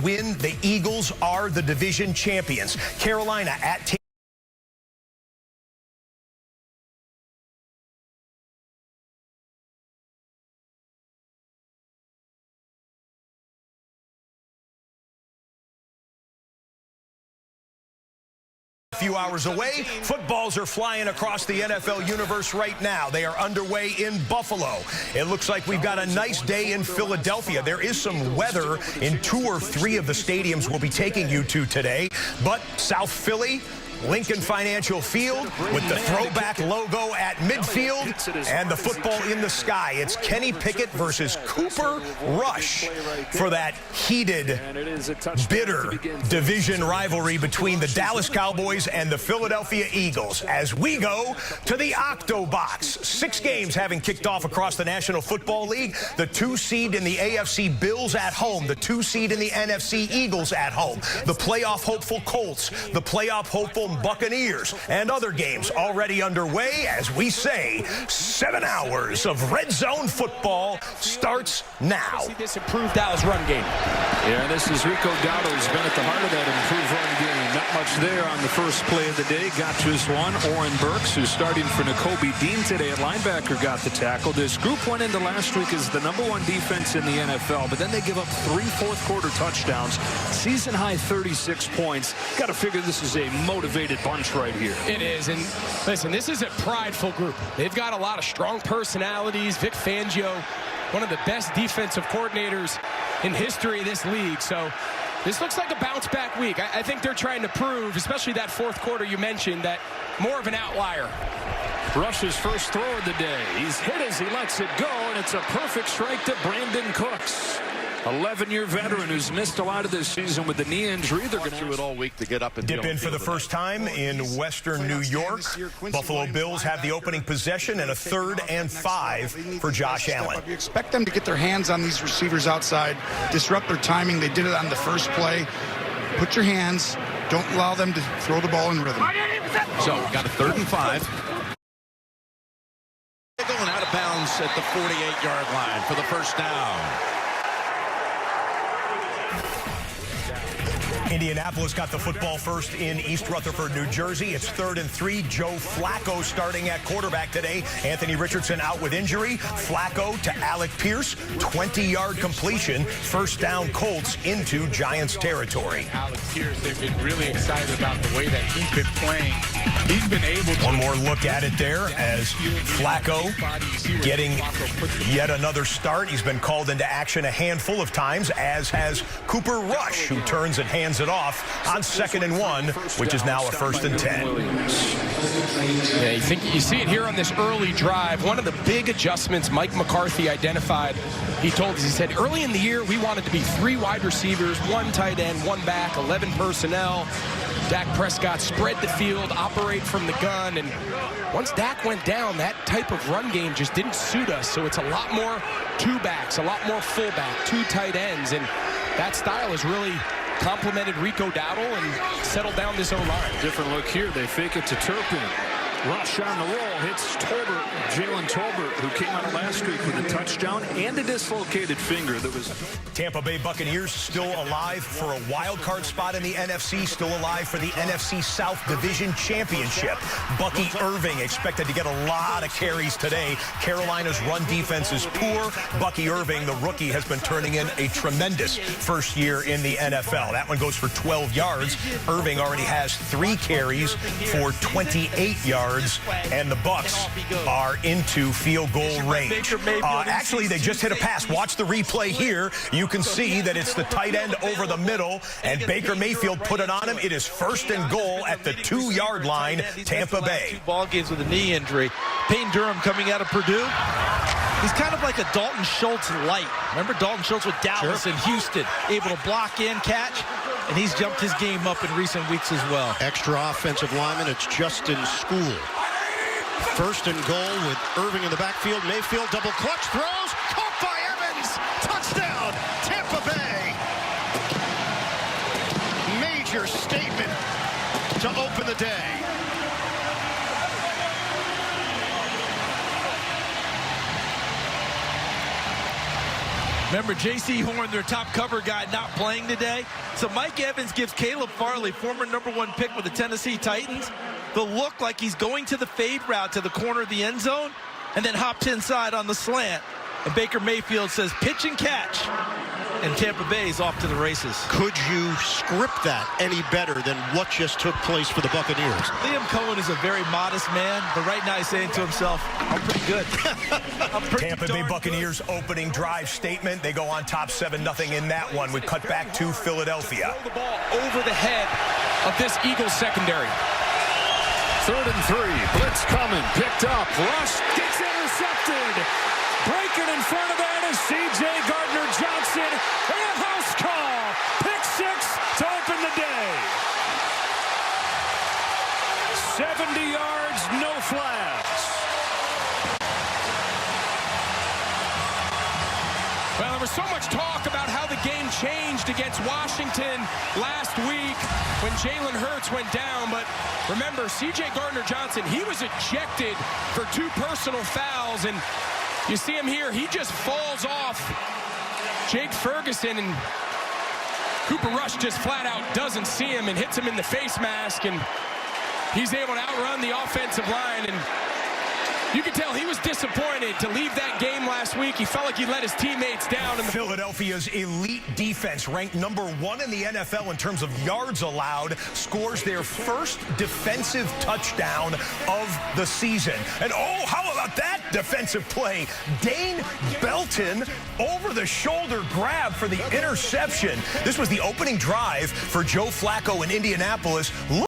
Win, the Eagles are the division champions. Carolina at a few hours away. Footballs are flying across the NFL universe right now. They are underway in Buffalo. It looks like we've got a nice day in Philadelphia. There is some weather in 2 or 3 of the stadiums we'll be taking you to today. But South Philly, Lincoln Financial Field with the throwback logo at midfield and the football in the sky. It's Kenny Pickett versus Cooper Rush for that heated, bitter division rivalry between the Dallas Cowboys and the Philadelphia Eagles as we go to the Octobox. 6 games having kicked off across the National Football League. The 2 seed in the AFC Bills at home. The 2 seed in the NFC Eagles at home. The playoff hopeful Colts. The playoff hopeful Buccaneers, and other games already underway. As we say, 7 hours of red zone football starts now. See this improved Dallas run game. Yeah, this is Rico Dowdle who's been at the heart of that improved run game. Not much there on the first play of the day. Got just one. Oren Burks, who's starting for Nakobe Dean today at linebacker, got the tackle. This group went into last week as the #1 defense in the NFL, but then they give up 3 fourth-quarter touchdowns. Season-high 36 points. Got to figure this is a motivated bunch right here. It is, and listen, this is a prideful group. They've got a lot of strong personalities. Vic Fangio, one of the best defensive coordinators in history of this league. So this looks like a bounce-back week. I think they're trying to prove, especially that fourth quarter you mentioned, that more of an outlier. Rush's first throw of the day. He's hit as he lets it go, and it's a perfect strike to Brandon Cooks. 11-year veteran who's missed a lot of this season with the knee injury. They're going to do it all week to get up and dip in for the first time in Western New York. Buffalo Bills have the opening possession and a 3rd and 5 for Josh Allen. You expect them to get their hands on these receivers outside, disrupt their timing. They did it on the first play. Put your hands. Don't allow them to throw the ball in rhythm. So got a 3rd and 5. Going out of bounds at the 48-yard line for the first down. Indianapolis got the football first in East Rutherford, New Jersey. It's 3rd and 3. Joe Flacco starting at quarterback today. Anthony Richardson out with injury. Flacco to Alec Pierce. 20-yard completion. First down Colts into Giants territory. Alec Pierce, they've been really excited about the way that he's been playing. He's been able to... One more look at it there as Flacco getting yet another start. He's been called into action a handful of times, as has Cooper Rush, who turns and hands it off on 2nd and 1, which is now a 1st and 10. Yeah, you see it here on this early drive. One of the big adjustments Mike McCarthy identified, he told us, he said, early in the year, we wanted to be 3 wide receivers, 1 tight end, 1 back, 11 personnel. Dak Prescott spread the field, operate from the gun, and once Dak went down, that type of run game just didn't suit us. So it's a lot more 2 backs, a lot more fullback, 2 tight ends, and that style has really complimented Rico Dowdle and settled down this O-line. Different look here. They fake it to Turpin. Rush on the roll, hits Tolbert, Jalen Tolbert, who came out last week with a touchdown and a dislocated finger. That was Tampa Bay Buccaneers still alive for a wild card spot in the NFC, still alive for the NFC South Division Championship. Bucky Irving expected to get a lot of carries today. Carolina's run defense is poor. Bucky Irving, the rookie, has been turning in a tremendous first year in the NFL. That one goes for 12 yards. Irving already has 3 carries for 28 yards. And the Bucs are into field goal range. Actually, they just hit a pass. Watch the replay here. You can see that it's the tight end over the middle, and Baker Mayfield put it on him. It is 1st and goal at the 2-yard line, Tampa Bay. 2 ball games with a knee injury. Peyton Durham coming out of Purdue. He's kind of like a Dalton Schultz light. Remember Dalton Schultz with Dallas and Houston, able to block in, catch, and he's jumped his game up in recent weeks as well. Extra offensive lineman, it's Justin School. 1st and goal with Irving in the backfield. Mayfield double clutch throws, caught by Evans. Touchdown, Tampa Bay. Major statement to open the day. Remember, J.C. Horn, their top cover guy, not playing today. So Mike Evans gives Caleb Farley, former #1 pick with the Tennessee Titans, the look like he's going to the fade route to the corner of the end zone and then hops inside on the slant. And Baker Mayfield says pitch and catch. And Tampa Bay's off to the races. Could you script that any better than what just took place for the Buccaneers? Liam Cohen is a very modest man, but right now he's saying to himself, I'm pretty good. I'm pretty Tampa Bay darn Buccaneers opening drive statement. They go on top 7-0 in that one. We cut back to Philadelphia. Throw the ball over the head of this Eagles secondary. 3rd and 3. Blitz coming. Picked up. Rush gets intercepted. Breaking in front of that is C.J. Gardner-Johnson. And a house call. Pick 6 to open the day. 70 yards, no flags. Well, there was so much talk about how the game changed against Washington last week when Jalen Hurts went down. But remember, C.J. Gardner-Johnson, he was ejected for 2 personal fouls. And you see him here, he just falls off Jake Ferguson. And Cooper Rush just flat out doesn't see him and hits him in the face mask. And he's able to outrun the offensive line. And you could tell he was disappointed to leave that game last week. He felt like he let his teammates down. Philadelphia's elite defense, ranked #1 in the NFL in terms of yards allowed, scores their first defensive touchdown of the season. And oh, how about that defensive play? Dane Belton over the shoulder grab for the interception. This was the opening drive for Joe Flacco in Indianapolis.